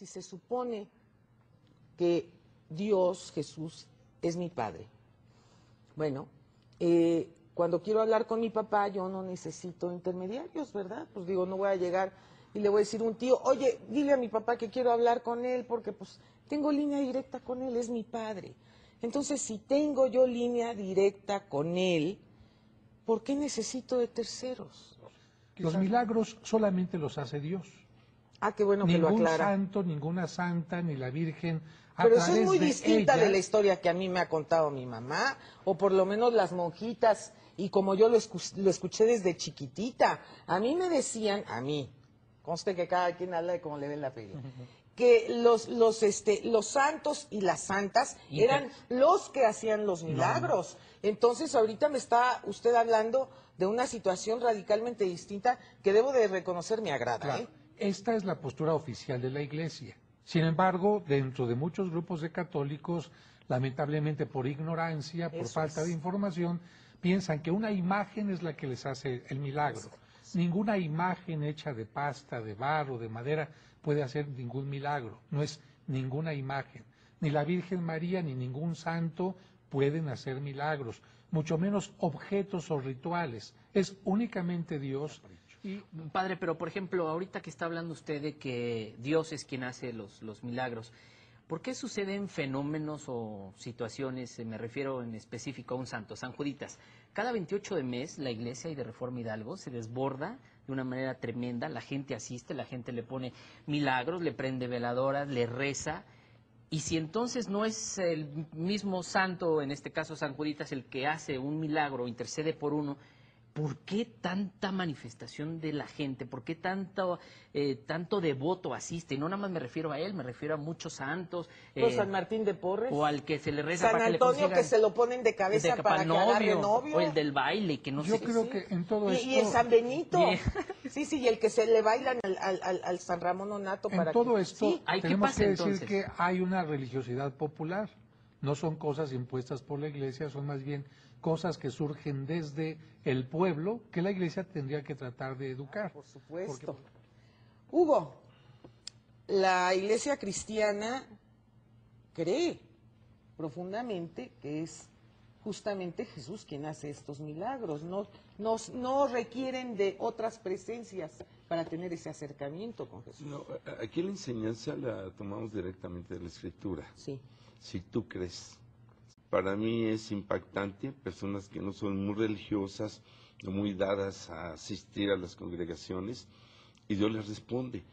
si se supone que Dios, Jesús, es mi padre? Bueno, cuando quiero hablar con mi papá, yo no necesito intermediarios, ¿verdad? Pues digo, no voy a llegar y le voy a decir a un tío, oye, dile a mi papá que quiero hablar con él, porque pues tengo línea directa con él, es mi padre. Entonces, si tengo yo línea directa con él, ¿por qué necesito de terceros? Los milagros solamente los hace Dios. Ah, qué bueno que lo Ningún aclara. santo, ninguna santa, ni la Virgen. Pero eso es muy de distinta ella, de la historia que a mí me ha contado mi mamá, o por lo menos las monjitas, y como yo lo escuché desde chiquitita. A mí me decían, a mí, conste que cada quien habla de cómo le ven la feria, que los santos y las santas eran los que hacían los milagros. Entonces, ahorita me está usted hablando de una situación radicalmente distinta que debo de reconocer me agrada. Claro, esta es la postura oficial de la Iglesia. Sin embargo, dentro de muchos grupos de católicos, lamentablemente por ignorancia, por falta de información, piensan que una imagen es la que les hace el milagro. Ninguna imagen hecha de pasta, de barro, de madera puede hacer ningún milagro. No es ninguna imagen. Ni la Virgen María ni ningún santo pueden hacer milagros, mucho menos objetos o rituales. Es únicamente Dios. Padre, pero por ejemplo, ahorita que está hablando usted de que Dios es quien hace los milagros, ¿por qué suceden fenómenos o situaciones, me refiero en específico a un santo, San Juditas? Cada 28 de mes la iglesia y de Reforma Hidalgo se desborda de una manera tremenda, la gente asiste, la gente le pone milagros, le prende veladoras, le reza, y si entonces no es el mismo santo, en este caso San Juditas, el que hace un milagro, intercede por uno, ¿por qué tanta manifestación de la gente? ¿Por qué tanto devoto asiste? Y no nada más me refiero a él, me refiero a muchos santos. San Martín de Porres. O al que se le reza San para Antonio, que que se lo ponen de cabeza para que agarre novio. O el del baile, que no Yo sé. creo que en todo esto... Y el San Benito. Sí, y el que se le bailan al San Ramón Nonato. En todo esto tenemos que decir entonces? que hay una religiosidad popular. No son cosas impuestas por la Iglesia, son más bien cosas que surgen desde el pueblo que la Iglesia tendría que tratar de educar. Por supuesto. Hugo, la Iglesia cristiana cree profundamente que es justamente Jesús quien hace estos milagros. No requieren de otras presencias para tener ese acercamiento con Jesús. No, aquí la enseñanza la tomamos directamente de la Escritura. Sí. Si tú crees. Para mí es impactante, personas que no son muy religiosas, no muy dadas a asistir a las congregaciones, y Dios les responde.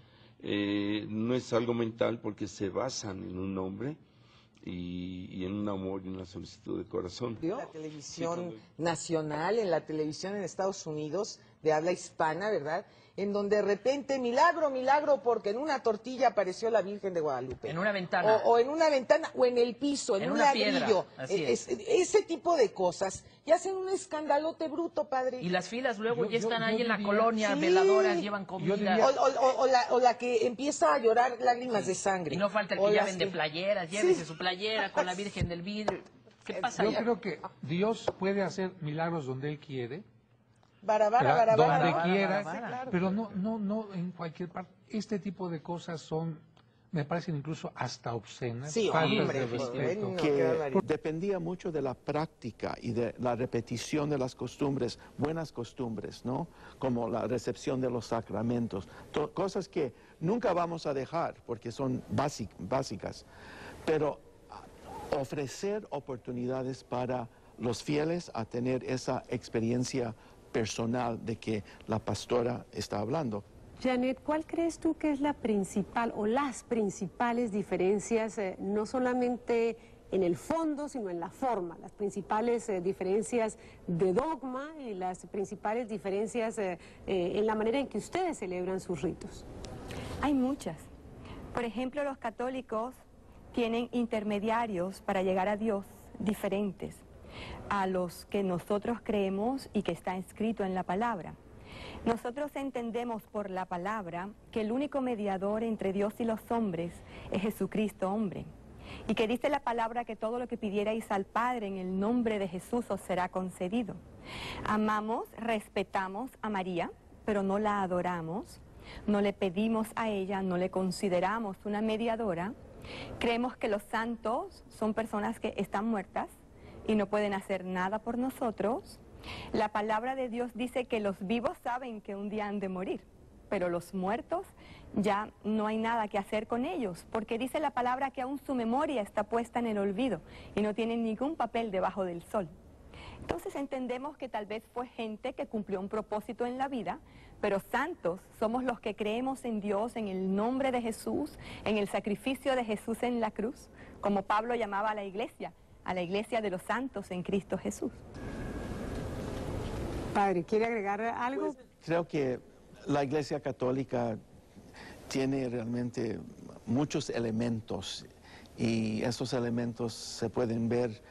No es algo mental porque se basan en un nombre y en un amor y una solicitud de corazón. En la televisión nacional, en la televisión en Estados Unidos, de habla hispana, ¿verdad?, en donde de repente, milagro, porque en una tortilla apareció la Virgen de Guadalupe. En una ventana. O en una ventana, o en el piso, en un ladrillo. Ese tipo de cosas. Y hacen un escandalote bruto, padre. Y las filas luego ya están ahí en la colonia, veladoras, llevan comida. O la que empieza a llorar lágrimas de sangre. Y no falta el que ya vende playeras, llévese su playera con la Virgen del Vidrio. ¿Qué pasa Yo allá? creo que Dios puede hacer milagros donde Él quiere. Donde quiera, pero no en cualquier parte. Este tipo de cosas son, me parecen incluso hasta obscenas, faltas de respeto. Que dependía mucho de la práctica y de la repetición de las costumbres, buenas costumbres, ¿no? Como la recepción de los sacramentos, cosas que nunca vamos a dejar porque son básicas, pero ofrecer oportunidades para los fieles a tener esa experiencia personal de que la pastora está hablando. Janet, ¿cuál crees tú que es la principal o las principales diferencias, no solamente en el fondo, sino en la forma, las principales diferencias de dogma y las principales diferencias en la manera en que ustedes celebran sus ritos? Hay muchas. Por ejemplo, los católicos tienen intermediarios para llegar a Dios diferentes a los que nosotros creemos y que está escrito en la palabra. Nosotros entendemos por la palabra que el único mediador entre Dios y los hombres es Jesucristo hombre, y que dice la palabra que todo lo que pidierais al Padre en el nombre de Jesús os será concedido. Amamos, respetamos a María, pero no la adoramos. no le pedimos a ella, no le consideramos una mediadora, creemos que los santos son personas que están muertas y no pueden hacer nada por nosotros. La palabra de Dios dice que los vivos saben que un día han de morir, pero los muertos ya no hay nada que hacer con ellos, porque dice la palabra que aún su memoria está puesta en el olvido y no tienen ningún papel debajo del sol. Entonces entendemos que tal vez fue gente que cumplió un propósito en la vida, pero santos somos los que creemos en Dios, en el nombre de Jesús, en el sacrificio de Jesús en la cruz, como Pablo llamaba a la iglesia de los santos en Cristo Jesús. Padre, ¿quiere agregar algo? Pues, creo que la Iglesia Católica tiene realmente muchos elementos y esos elementos se pueden ver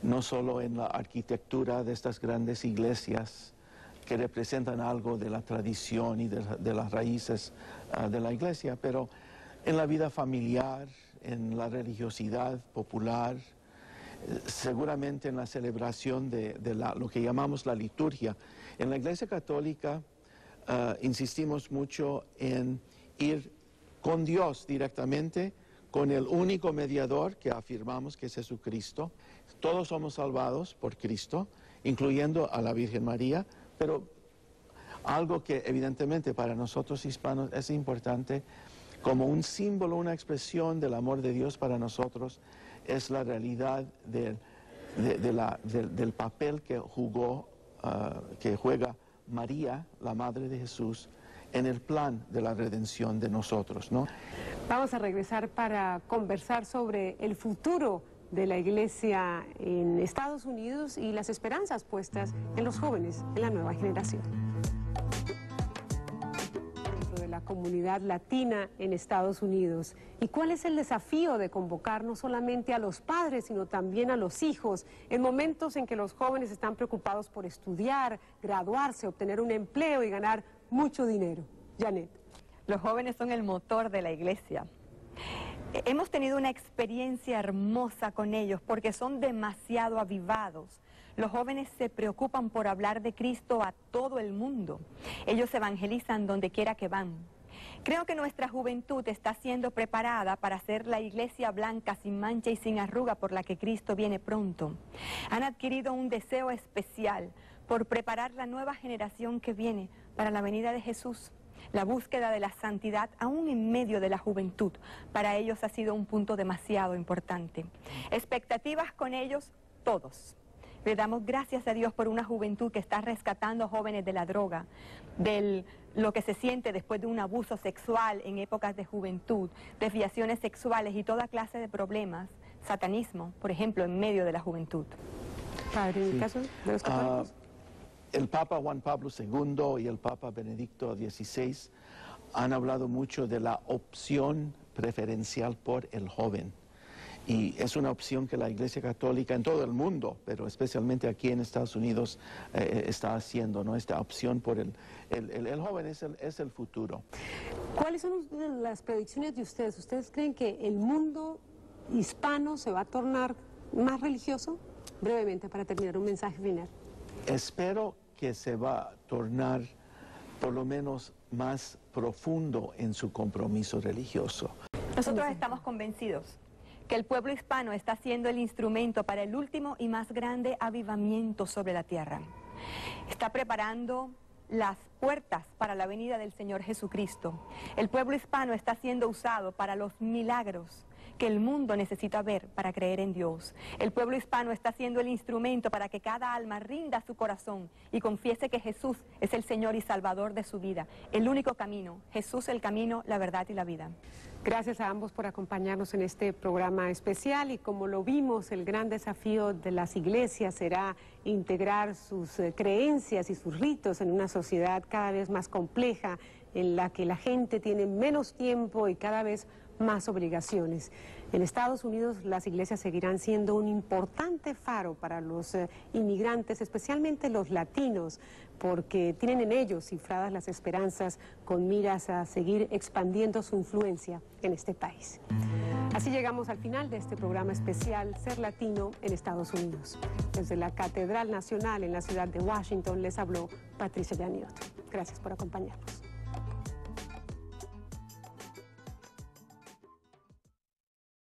no solo en la arquitectura de estas grandes iglesias que representan algo de la tradición y de las raíces de la iglesia, pero en la vida familiar, en la religiosidad popular, seguramente en la celebración de lo que llamamos la liturgia. En la Iglesia Católica insistimos mucho en ir con Dios directamente, con el único mediador que afirmamos que es Jesucristo. Todos somos salvados por Cristo, incluyendo a la Virgen María, pero algo que evidentemente para nosotros hispanos es importante, como un símbolo, una expresión del amor de Dios para nosotros, es la realidad del papel que juega María, la Madre de Jesús, en el plan de la redención de nosotros, ¿no? Vamos a regresar para conversar sobre el futuro de la Iglesia en Estados Unidos y las esperanzas puestas en los jóvenes, en la nueva generación. Dentro de la comunidad latina en Estados Unidos. ¿Y cuál es el desafío de convocar no solamente a los padres, sino también a los hijos, en momentos en que los jóvenes están preocupados por estudiar, graduarse, obtener un empleo y ganar mucho dinero? Janet. Los jóvenes son el motor de la iglesia. Hemos tenido una experiencia hermosa con ellos porque son demasiado avivados. Los jóvenes se preocupan por hablar de Cristo a todo el mundo. Ellos evangelizan donde quiera que van. Creo que nuestra juventud está siendo preparada para ser la iglesia blanca, sin mancha y sin arruga por la que Cristo viene pronto. Han adquirido un deseo especial por preparar la nueva generación que viene para la venida de Jesús. La búsqueda de la santidad, aún en medio de la juventud, para ellos ha sido un punto demasiado importante. Expectativas con ellos, todos. Le damos gracias a Dios por una juventud que está rescatando jóvenes de la droga, de lo que se siente después de un abuso sexual en épocas de juventud, desviaciones sexuales y toda clase de problemas, satanismo, por ejemplo, en medio de la juventud. Padre, en el caso de los católicos. El Papa Juan Pablo II y el Papa Benedicto XVI han hablado mucho de la opción preferencial por el joven. Y es una opción que la Iglesia Católica en todo el mundo, pero especialmente aquí en Estados Unidos, está haciendo, ¿no? Esta opción por el joven es el futuro. ¿Cuáles son las predicciones de ustedes? ¿Ustedes creen que el mundo hispano se va a tornar más religioso? Brevemente, para terminar, un mensaje final. Espero que se va a tornar por lo menos más profundo en su compromiso religioso. Nosotros estamos convencidos que el pueblo hispano está siendo el instrumento para el último y más grande avivamiento sobre la tierra. Está preparando las puertas para la venida del Señor Jesucristo. El pueblo hispano está siendo usado para los milagros que el mundo necesita ver para creer en Dios. El pueblo hispano está siendo el instrumento para que cada alma rinda su corazón y confiese que Jesús es el Señor y Salvador de su vida. El único camino, Jesús el camino, la verdad y la vida. Gracias a ambos por acompañarnos en este programa especial y como lo vimos, el gran desafío de las iglesias será integrar sus creencias y sus ritos en una sociedad cada vez más compleja, en la que la gente tiene menos tiempo y cada vez más obligaciones. En Estados Unidos las iglesias seguirán siendo un importante faro para los inmigrantes, especialmente los latinos, porque tienen en ellos cifradas las esperanzas con miras a seguir expandiendo su influencia en este país. Así llegamos al final de este programa especial Ser Latino en Estados Unidos. Desde la Catedral Nacional en la ciudad de Washington les habló Patricia Yaniot. Gracias por acompañarnos.